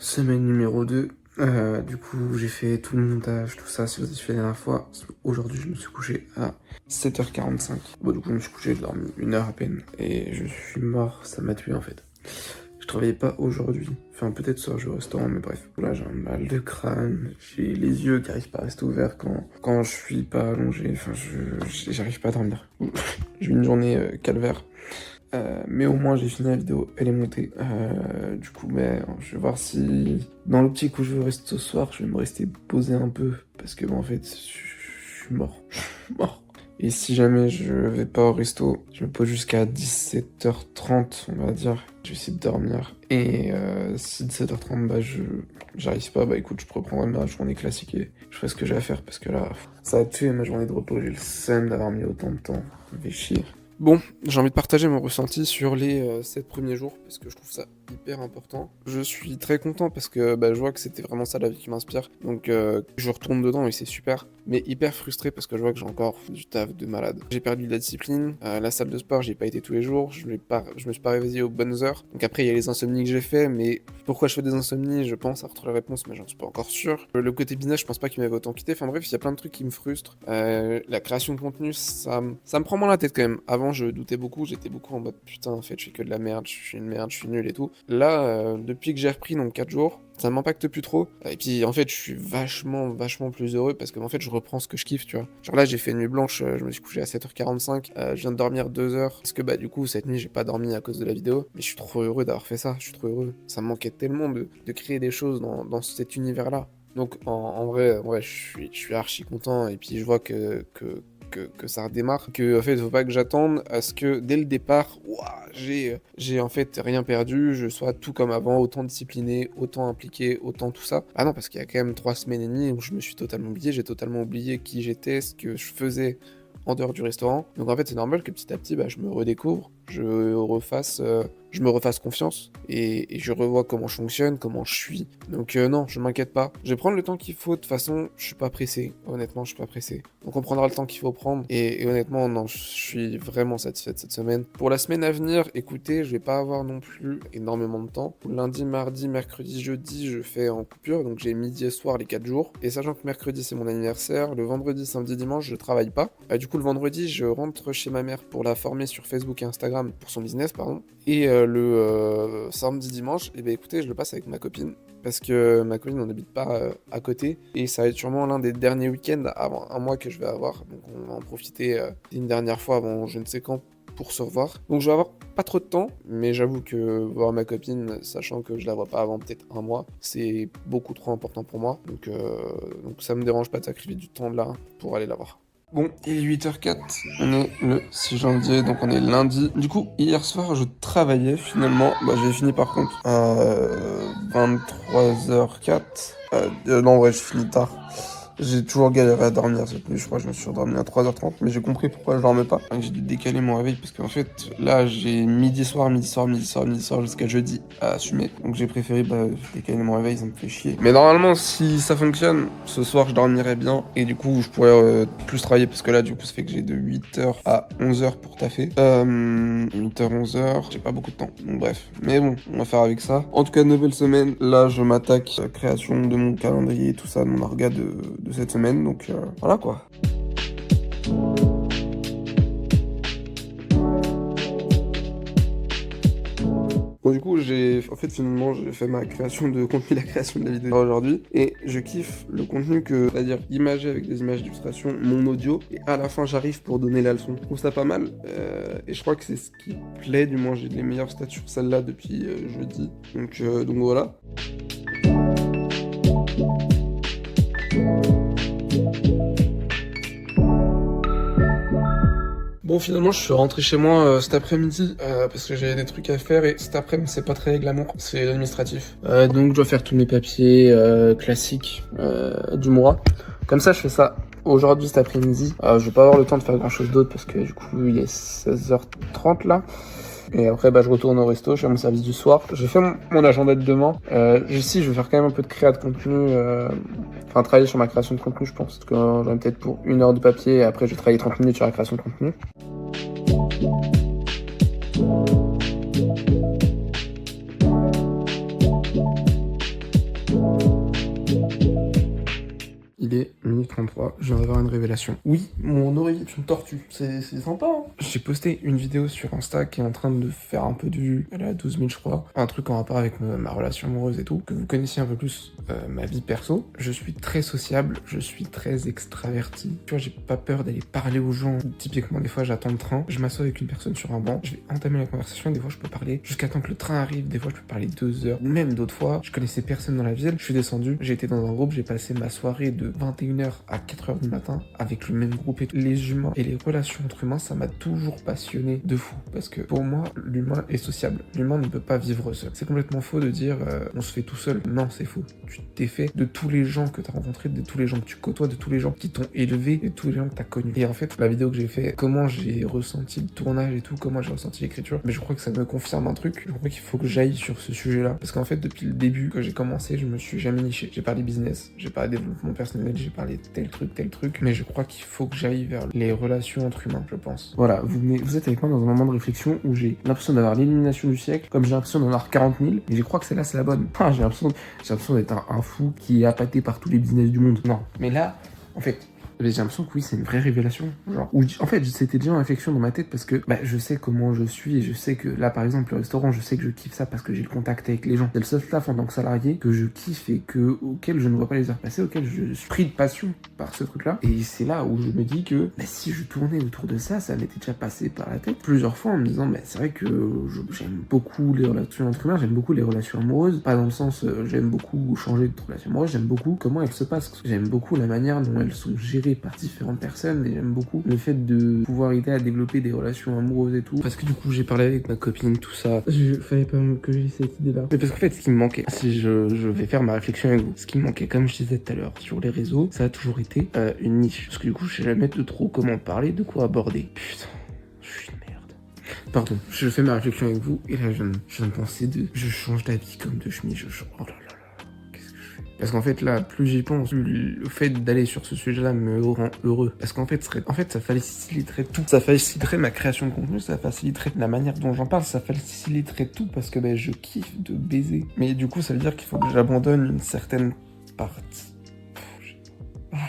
Semaine numéro 2. Du coup, j'ai fait tout le montage, tout ça, si vous avez fait la dernière fois. Aujourd'hui, je me suis couché à 7h45. Bon, du coup, je me suis couché, j'ai dormi 1 heure à peine. Et je suis mort, ça m'a tué en fait. Je travaillais pas aujourd'hui. Enfin, peut-être ce soir, je vais au restaurant, mais bref. Là, j'ai un mal de crâne. J'ai les yeux qui arrivent pas à rester ouverts quand je suis pas allongé. Enfin, j'arrive pas à dormir. J'ai eu une journée calvaire. Mais au moins j'ai fini la vidéo, elle est montée. Du coup, je vais voir si dans l'optique où je veux rester ce soir, je vais me rester posé un peu. Parce que en fait, je suis mort. Je suis mort. Et si jamais je vais pas au resto, je me pose jusqu'à 17h30, on va dire. Je vais essayer de dormir. Et si 17h30, j'arrive pas, écoute, je reprendrai ma journée classique et je ferai ce que j'ai à faire. Parce que là, ça a tué ma journée de repos. J'ai le seum d'avoir mis autant de temps. Ça me fait chier. Bon, j'ai envie de partager mon ressenti sur les 7 premiers jours parce que je trouve ça hyper important. Je suis très content parce que je vois que c'était vraiment ça la vie qui m'inspire. Donc je retourne dedans et c'est super. Mais hyper frustré parce que je vois que j'ai encore du taf de malade. J'ai perdu de la discipline. La salle de sport, j'y ai pas été tous les jours. Je me suis pas réveillé aux bonnes heures. Donc après, il y a les insomnies que j'ai fait. Mais pourquoi je fais des insomnies? Je pense avoir trouvé la réponse, mais j'en suis pas encore sûr. Le côté business, je pense pas qu'il m'avait autant quitté. Enfin bref, il y a plein de trucs qui me frustrent. La création de contenu, ça me prend moins la tête quand même. Avant, je doutais beaucoup, j'étais beaucoup en mode putain, en fait, je fais que de la merde, je suis une merde, je suis nul et tout. Là, depuis que j'ai repris, donc 4 jours, ça m'impacte plus trop. Et puis, en fait, je suis vachement plus heureux parce que, en fait, je reprends ce que je kiffe, tu vois. Genre là, j'ai fait une nuit blanche, je me suis couché à 7h45, je viens de dormir 2 heures. Parce que, du coup, cette nuit, j'ai pas dormi à cause de la vidéo. Mais je suis trop heureux d'avoir fait ça, je suis trop heureux. Ça me manquait tellement de créer des choses dans cet univers-là. Donc, en vrai, ouais, je suis archi content. Et puis, je vois que ça redémarre, que en fait faut pas que j'attende à ce que dès le départ, ouah, j'ai en fait rien perdu, je sois tout comme avant, autant discipliné, autant impliqué, autant tout ça. Ah non, parce qu'il y a quand même 3 semaines et demie où je me suis totalement oublié, j'ai totalement oublié qui j'étais, ce que je faisais en dehors du restaurant. Donc en fait c'est normal que petit à petit je me redécouvre, je me refasse confiance et je revois comment je fonctionne, comment je suis. Donc non, je m'inquiète pas. Je vais prendre le temps qu'il faut. De toute façon, je suis pas pressé. Honnêtement, je suis pas pressé. Donc on prendra le temps qu'il faut prendre. Et honnêtement, non, je suis vraiment satisfait de cette semaine. Pour la semaine à venir, écoutez, je vais pas avoir non plus énormément de temps. Lundi, mardi, mercredi, jeudi, je fais en coupure. Donc j'ai midi et soir les 4 jours. Et sachant que mercredi c'est mon anniversaire, le vendredi, samedi, dimanche, je travaille pas. Du coup, le vendredi, je rentre chez ma mère pour la former sur Facebook et Instagram pour son business, pardon. Et le samedi dimanche, écoutez, je le passe avec ma copine. Parce que ma copine n'en habite pas à côté. Et ça va être sûrement l'un des derniers week-ends avant un mois que je vais avoir. Donc on va en profiter une dernière fois avant je ne sais quand pour se revoir. Donc je vais avoir pas trop de temps. Mais j'avoue que voir ma copine, sachant que je la vois pas avant peut-être un mois, c'est beaucoup trop important pour moi. Donc ça me dérange pas de sacrifier du temps là pour aller la voir. Bon, il est 8h04, on est le 6 janvier, donc on est lundi. Du coup, hier soir, je travaillais finalement. J'ai fini par contre à 23h04. Non, ouais, je finis tard. J'ai toujours galéré à dormir cette nuit, je crois que je me suis endormi à 3h30, mais j'ai compris pourquoi je dormais pas. J'ai dû décaler mon réveil parce qu'en fait, là, j'ai midi soir jusqu'à jeudi à assumer. Donc j'ai préféré décaler mon réveil, ça me fait chier. Mais normalement, si ça fonctionne, ce soir, je dormirai bien et du coup, je pourrais plus travailler parce que là, du coup, ça fait que j'ai de 8h à 11h pour taffer. 8h, 11h, j'ai pas beaucoup de temps, donc bref. Mais bon, on va faire avec ça. En tout cas, nouvelle semaine, là, je m'attaque à la création de mon calendrier, tout ça, de mon orga de cette semaine, donc voilà quoi. Bon du coup finalement j'ai fait ma création de contenu, la création de la vidéo aujourd'hui et je kiffe le contenu c'est-à-dire imagé avec des images d'illustration, mon audio et à la fin j'arrive pour donner la leçon. Je trouve ça pas mal et je crois que c'est ce qui plaît, du moins j'ai les meilleurs stats sur celle-là depuis jeudi, donc voilà. Bon, finalement, je suis rentré chez moi cet après-midi parce que j'avais des trucs à faire et cet après-midi, c'est pas très glamour, c'est l'administratif. Donc, je dois faire tous mes papiers classiques du mois. Comme ça, je fais ça aujourd'hui, cet après-midi. Je vais pas avoir le temps de faire grand-chose d'autre parce que du coup, il est 16h30 là. Et après, je retourne au resto, je fais mon service du soir. J'ai fait mon agenda de demain. Ici, je vais faire quand même un peu de créa de contenu. Enfin, travailler sur ma création de contenu, je pense. Parce que j'en ai peut-être pour 1 heure de papier. Et après, je vais travailler 30 minutes sur la création de contenu. Il est 1h33, je viens d'avoir une révélation. Oui, mon oreiller est une tortue, c'est sympa, hein. J'ai posté une vidéo sur Insta qui est en train de faire un peu de vues, elle est à 12 000 je crois, un truc en rapport avec ma relation amoureuse et tout, que vous connaissiez un peu plus ma vie perso. Je suis très sociable, je suis très extraverti, tu vois, j'ai pas peur d'aller parler aux gens. Typiquement, des fois j'attends le train, je m'assois avec une personne sur un banc, je vais entamer la conversation et des fois je peux parler jusqu'à temps que le train arrive, des fois je peux parler 2 heures, même d'autres fois, je connaissais personne dans la ville, je suis descendu, j'ai été dans un groupe, j'ai passé ma soirée de 21h à 4h du matin avec le même groupe et tout. Les humains et les relations entre humains, ça m'a toujours passionné de fou, parce que pour moi, l'humain est sociable, l'humain ne peut pas vivre seul. C'est complètement faux de dire on se fait tout seul, non c'est faux, tu t'es fait de tous les gens que t'as rencontrés, de tous les gens que tu côtoies, de tous les gens qui t'ont élevé, de tous les gens que t'as connus. Et en fait, la vidéo que j'ai fait, comment j'ai ressenti le tournage et tout, comment j'ai ressenti l'écriture, mais je crois que ça me confirme un truc, je crois qu'il faut que j'aille sur ce sujet-là, parce qu'en fait, depuis le début que j'ai commencé, je me suis jamais niché. J'ai parlé business, j'ai parlé développement personnel, j'ai parlé tel truc, mais je crois qu'il faut que j'aille vers les relations entre humains, je pense. Voilà, vous êtes avec moi dans un moment de réflexion où j'ai l'impression d'avoir l'illumination du siècle, comme j'ai l'impression d'en avoir 40 000, mais je crois que celle-là, c'est la bonne. Ah, j'ai l'impression d'être un fou qui est appâté par tous les business du monde. Non, mais là, en fait, j'ai l'impression que oui, c'est une vraie révélation. Genre, en fait, c'était déjà une réflexion dans ma tête parce que je sais comment je suis et je sais que là, par exemple, le restaurant, je sais que je kiffe ça parce que j'ai le contact avec les gens. C'est le seul staff en tant que salarié que je kiffe et auquel je ne vois pas les heures passer, auquel je suis pris de passion par ce truc-là. Et c'est là où je me dis que si je tournais autour de ça, ça m'était déjà passé par la tête plusieurs fois en me disant, c'est vrai que j'aime beaucoup les relations entre humains, j'aime beaucoup les relations amoureuses, pas dans le sens j'aime beaucoup changer de relation amoureuse, j'aime beaucoup comment elles se passent, j'aime beaucoup la manière dont elles sont gérées par différentes personnes et j'aime beaucoup le fait de pouvoir aider à développer des relations amoureuses et tout, parce que du coup j'ai parlé avec ma copine, tout ça, fallait pas que j'ai cette idée là, mais parce qu'en fait ce qui me manquait, si je vais faire ma réflexion avec vous, ce qui me manquait comme je disais tout à l'heure sur les réseaux, ça a toujours été une niche, parce que du coup je sais jamais de trop comment parler, de quoi aborder. Putain, je suis une merde. Pardon, je fais ma réflexion avec vous et là je viens de penser je change d'habit comme de chemise, oh là là. Parce qu'en fait, là, plus j'y pense, plus le fait d'aller sur ce sujet-là me rend heureux. Parce qu'en fait, ça faciliterait tout. Ça faciliterait ma création de contenu, ça faciliterait la manière dont j'en parle, ça faciliterait tout parce que je kiffe de baiser. Mais du coup, ça veut dire qu'il faut que j'abandonne une certaine partie.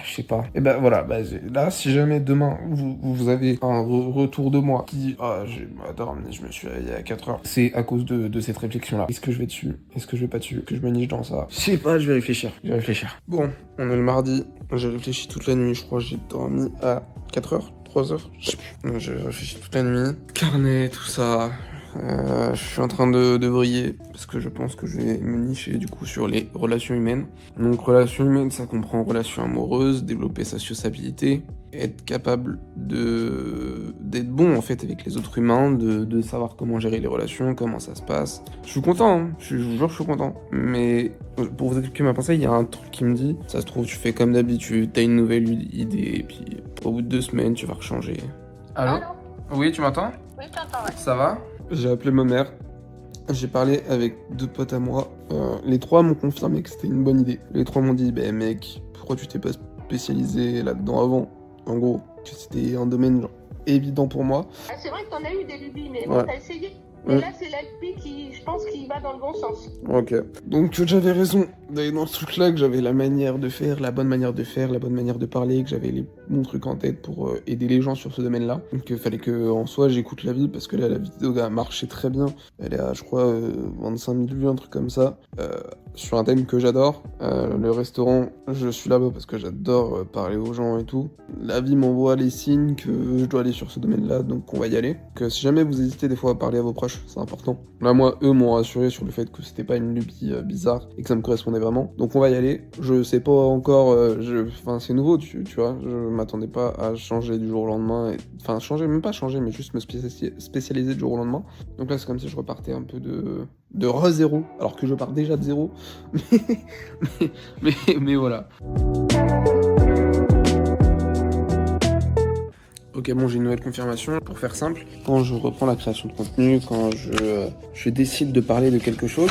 Je sais pas. Et voilà, là, si jamais demain, vous avez un retour de moi qui dit « Ah, j'ai dormi, je me suis réveillé à 4h », c'est à cause de cette réflexion-là. Est-ce que je vais dessus? Est-ce que je vais pas dessus? Que je me niche dans ça? Je sais pas, je vais réfléchir. Bon, on est le mardi, j'ai réfléchi toute la nuit, je crois que j'ai dormi à 4h, 3h, je sais plus. J'ai réfléchi toute la nuit. Carnet, tout ça... je suis en train de briller parce que je pense que je vais me nicher du coup sur les relations humaines. Donc relations humaines, ça comprend relations amoureuses, développer sa sociabilité, être capable d'être bon en fait avec les autres humains, de savoir comment gérer les relations, comment ça se passe. Je suis content, hein. Je vous jure, je suis content. Mais pour vous expliquer ma pensée, il y a un truc qui me dit, ça se trouve tu fais comme d'habitude, t'as une nouvelle idée et puis au bout de 2 semaines tu vas rechanger. Allô? Oui, tu m'entends? Oui, je t'entends, ouais. Ça va? J'ai appelé ma mère, j'ai parlé avec 2 potes à moi, les 3 m'ont confirmé que c'était une bonne idée. Les 3 m'ont dit, mec, pourquoi tu t'es pas spécialisé là-dedans avant? En gros, que c'était un domaine genre évident pour moi. Ah, c'est vrai que t'en as eu des lubies, mais bon, t'as essayé. Mais là, c'est la lubie qui, je pense, qui va dans le bon sens. Ok. Donc j'avais raison d'aller dans ce truc-là, que j'avais la manière de faire, la bonne manière de faire, la bonne manière de parler, que j'avais les bons trucs en tête pour aider les gens sur ce domaine-là. Donc il fallait que, en soi, j'écoute la vie, parce que là, la vidéo a marché très bien. Elle est à, je crois, 25 000 vues, un truc comme ça. Sur un thème que j'adore. Le restaurant, je suis là-bas parce que j'adore parler aux gens et tout. La vie m'envoie les signes que je dois aller sur ce domaine-là, donc on va y aller. Que si jamais vous hésitez des fois à parler à vos proches, c'est important. Là, moi, eux m'ont rassuré sur le fait que c'était pas une lubie bizarre et que ça me correspondait vraiment. Donc on va y aller. Je sais pas encore, enfin c'est nouveau, tu vois. Je m'attendais pas à changer du jour au lendemain. Enfin même pas changer, mais juste me spécialiser du jour au lendemain. Donc là, c'est comme si je repartais un peu de re-zéro, alors que je pars déjà de zéro. mais voilà. Ok, bon, j'ai une nouvelle confirmation. Pour faire simple, quand je reprends la création de contenu, quand je décide de parler de quelque chose,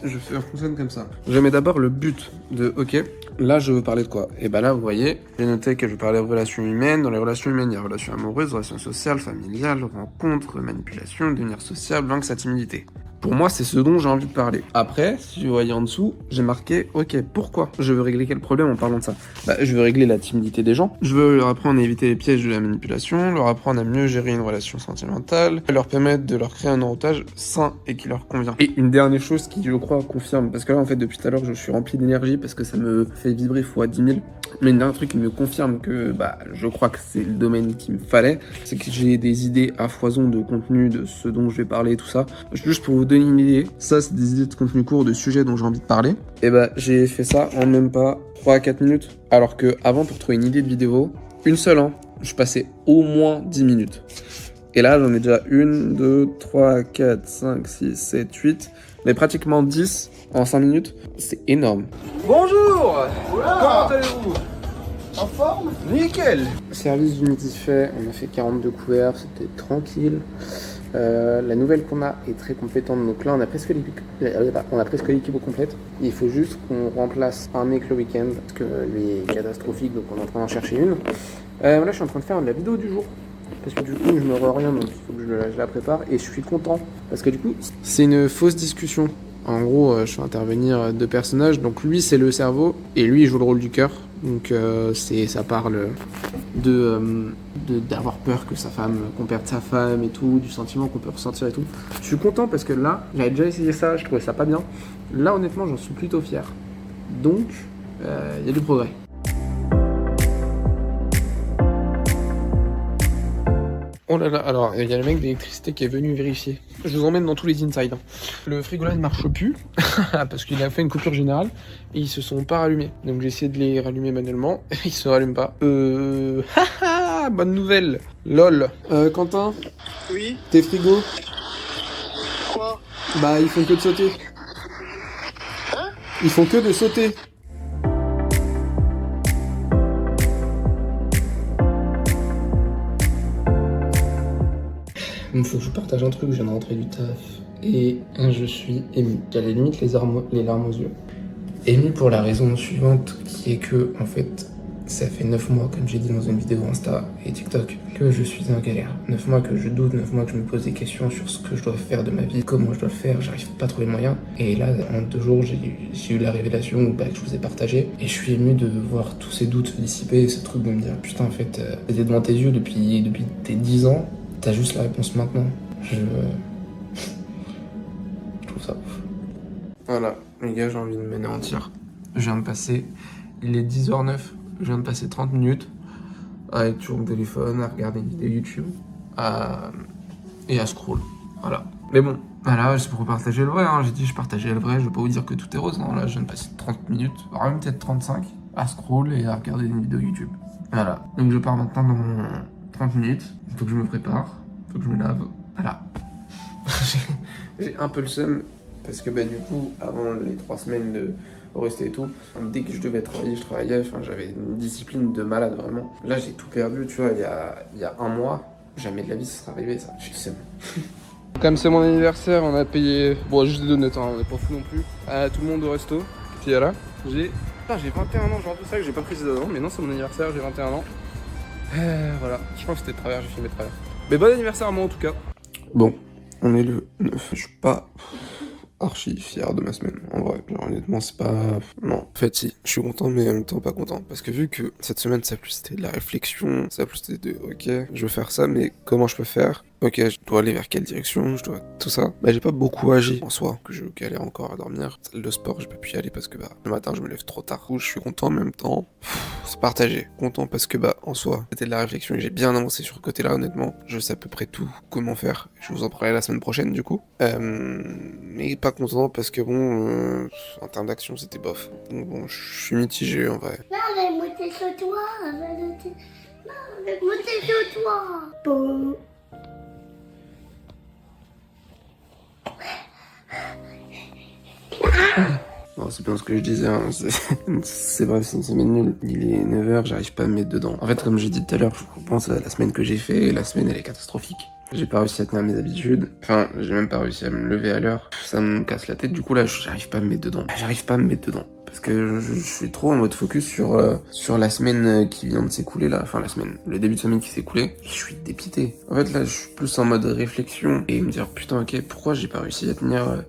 je fonctionne comme ça. Je mets d'abord le but de, ok, là je veux parler de quoi? Et là, vous voyez, j'ai noté que je veux parler de relations humaines. Dans les relations humaines, il y a relations amoureuses, relations sociales, familiales, rencontres, manipulation, devenir sociable, vaincre sa timidité. Pour moi, c'est ce dont j'ai envie de parler. Après, si vous voyez en dessous, j'ai marqué, ok, pourquoi je veux régler quel problème en parlant de ça? Bah, je veux régler la timidité des gens. Je veux leur apprendre à éviter les pièges de la manipulation, leur apprendre à mieux gérer une relation sentimentale, leur permettre de leur créer un héritage sain et qui leur convient. Et une dernière chose qui, je crois, confirme, parce que là, en fait, depuis tout à l'heure, je suis rempli d'énergie parce que ça me fait vibrer fois 10 000. Mais un dernier truc qui me confirme que je crois que c'est le domaine qu'il me fallait, c'est que j'ai des idées à foison de contenu, de ce dont je vais parler, tout ça. Juste pour vous donner une idée, ça c'est des idées de contenu court, de sujets dont j'ai envie de parler. Et j'ai fait ça en même pas 3 à 4 minutes. Alors que avant, pour trouver une idée de vidéo, une seule, je passais au moins 10 minutes. Et là, j'en ai déjà 1, 2, 3, 4, 5, 6, 7, 8, mais pratiquement 10 en 5 minutes. C'est énorme. Bonjour! Comment allez-vous? En forme? Nickel! Service d'humidité fait, on a fait 42 couverts, c'était tranquille. La nouvelle qu'on a est très compétente, donc là on a presque l'équipe au complète. Il faut juste qu'on remplace un mec le week-end, parce que lui est catastrophique, donc on est en train d'en chercher une. Là je suis en train de faire de la vidéo du jour. Parce que du coup je me rien, donc il faut que je la prépare et je suis content parce que du coup c'est une fausse discussion. En gros je fais intervenir 2 personnages, donc lui c'est le cerveau et lui il joue le rôle du cœur. Donc ça parle d'avoir peur que qu'on perde sa femme et tout, du sentiment qu'on peut ressentir et tout. Je suis content parce que là j'avais déjà essayé ça, je trouvais ça pas bien. Là honnêtement j'en suis plutôt fier. Donc il y a du progrès. Oh là là, alors il y a le mec d'électricité qui est venu vérifier. Je vous emmène dans tous les inside. Le frigo là ne marche plus parce qu'il a fait une coupure générale et ils se sont pas rallumés. Donc j'ai essayé de les rallumer manuellement et ils se rallument pas. Haha, bonne nouvelle. Lol. Quentin? Oui. Tes frigos? Quoi? Ils font que de sauter. Hein? Ils font que de sauter. Il faut que je partage un truc, je viens de rentrer du taf et je suis ému. J'avais limite les larmes aux yeux. Ému pour la raison suivante qui est que, en fait, ça fait 9 mois, comme j'ai dit dans une vidéo Insta et TikTok, que je suis en galère. 9 mois que je doute, 9 mois que je me pose des questions sur ce que je dois faire de ma vie, comment je dois le faire, j'arrive pas à trouver les moyens. Et là, en 2 jours, j'ai eu la révélation que je vous ai partagée. Et je suis ému de voir tous ces doutes se dissiper, ce truc de me dire, putain, en fait, c'était devant tes yeux depuis tes 10 ans. T'as juste la réponse maintenant. Je trouve ça ouf. Voilà, les gars, j'ai envie de m'anéantir. Je viens de passer, il est 10h09, je viens de passer 30 minutes à être sur mon téléphone, à regarder une vidéo YouTube, et à scroll. Voilà. Mais bon, voilà, c'est pour partager le vrai. J'ai dit je partageais le vrai, je vais pas vous dire que tout est rose. Non, là, je viens de passer 30 minutes, voire même peut-être 35, à scroll et à regarder une vidéo YouTube. Voilà. Donc je pars maintenant dans mon 30 minutes, il faut que je me prépare, il faut que je me lave, voilà. J'ai un peu le seum, parce que du coup, avant les 3 semaines de rester et tout, dès que je devais travailler, je travaillais, j'avais une discipline de malade vraiment. Là j'ai tout perdu, tu vois, il y a un mois, jamais de la vie ça serait arrivé ça, j'ai le seum. Comme c'est mon anniversaire, on a payé, juste des donuts, on n'est pas fou non plus, tout le monde au resto, puis voilà, j'ai 21 ans, genre tout ça que j'ai pas précisé dedans, mais non c'est mon anniversaire, j'ai 21 ans. Voilà, je pense que c'était de travers, j'ai filmé de travers. Mais bon anniversaire à moi en tout cas. Bon, on est le 9, je suis pas archi fier de ma semaine, en vrai. Genre honnêtement c'est pas... Non, en fait si, je suis content mais en même temps pas content. Parce que vu que cette semaine ça a plus été de la réflexion, ça a plus été de ok, je veux faire ça mais comment je peux faire? Ok, je dois aller vers quelle direction, je dois... Tout ça. J'ai pas beaucoup agi en soi, que je galère encore à dormir. Salle de sport, j'ai pas pu y aller parce que le matin je me lève trop tard. Je suis content en même temps. C'est partagé. Content parce que en soi, c'était de la réflexion et j'ai bien avancé sur ce côté-là honnêtement. Je sais à peu près tout comment faire. Je vous en parlerai la semaine prochaine du coup. Mais pas content parce que en termes d'action c'était bof. Donc bon, je suis mitigé en vrai. Non, mais monter sur toi. Non, mais monter sur toi. Bon. Non, c'est bien ce que je disais, c'est bref, c'est une semaine nulle. Il est 9h, j'arrive pas à me mettre dedans. En fait, comme j'ai dit tout à l'heure, je pense à la semaine que j'ai fait, et la semaine elle est catastrophique. J'ai pas réussi à tenir mes habitudes, j'ai même pas réussi à me lever à l'heure. Ça me casse la tête, du coup là, j'arrive pas à me mettre dedans. parce que je suis trop en mode focus sur la semaine qui vient de s'écouler là, enfin le début de semaine qui s'est écoulé. Je suis dépité. En fait là je suis plus en mode réflexion et me dire putain ok pourquoi j'ai pas réussi à tenir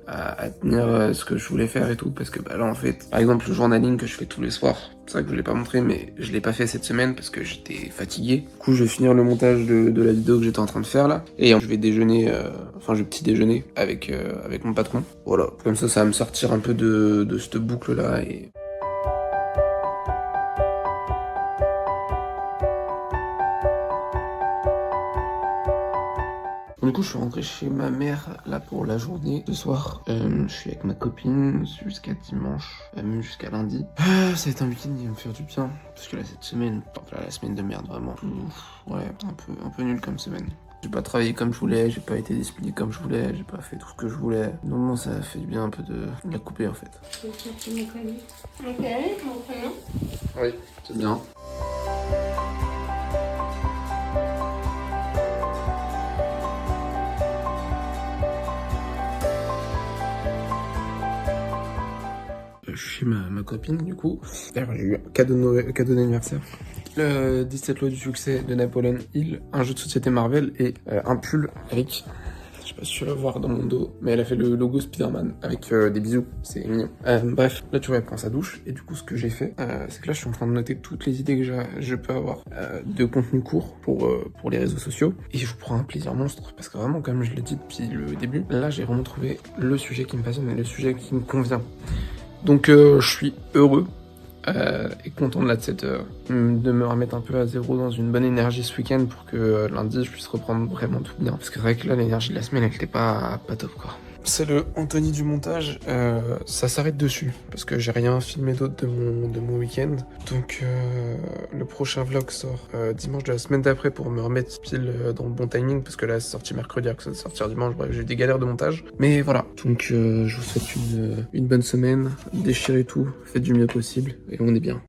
ce que je voulais faire et tout, parce que bah là en fait par exemple le journaling que je fais tous les soirs, c'est vrai que je l'ai pas montré mais je l'ai pas fait cette semaine parce que j'étais fatigué. Du coup je vais finir le montage de la vidéo que j'étais en train de faire là et je vais déjeuner, je vais petit déjeuner avec mon patron. Voilà, comme ça va me sortir un peu de cette boucle là et... Du coup, je suis rentré chez ma mère là pour la journée ce soir. Je suis avec ma copine jusqu'à dimanche, même jusqu'à lundi. Ça va être un week-end qui va me faire du bien parce que là cette semaine, enfin la semaine de merde vraiment. Ouais, un peu nul comme semaine. J'ai pas travaillé comme je voulais, j'ai pas été discipliné comme je voulais, j'ai pas fait tout ce que je voulais. Non, ça a fait du bien un peu de la couper en fait. Je vais chercher mon colis. Ok, mon prénom. Oui, c'est bien. Je suis chez ma copine du coup. D'ailleurs j'ai eu un cadeau d'anniversaire. Le 17 lots du succès de Napoleon Hill, un jeu de société Marvel et un pull avec, je sais pas si tu vas voir dans mon dos, mais elle a fait le logo Spider-Man avec des bisous, c'est mignon. Bref, là tu vois elle prend sa douche et du coup ce que j'ai fait, c'est que là je suis en train de noter toutes les idées que je peux avoir de contenu court pour les réseaux sociaux et je prends un plaisir monstre parce que vraiment comme je l'ai dit depuis le début, là j'ai vraiment trouvé le sujet qui me passionne et le sujet qui me convient. Donc je suis heureux et content de de me remettre un peu à zéro dans une bonne énergie ce week-end pour que lundi je puisse reprendre vraiment tout bien. Parce que c'est vrai que là l'énergie de la semaine elle était pas top quoi. C'est le Anthony du montage, ça s'arrête dessus parce que j'ai rien filmé d'autre de mon week-end. Donc le prochain vlog sort dimanche de la semaine d'après pour me remettre pile dans le bon timing parce que là c'est sorti mercredi alors que ça va sortir dimanche. Bref, j'ai eu des galères de montage. Mais voilà, donc je vous souhaite une bonne semaine, déchirez tout, faites du mieux possible et on est bien.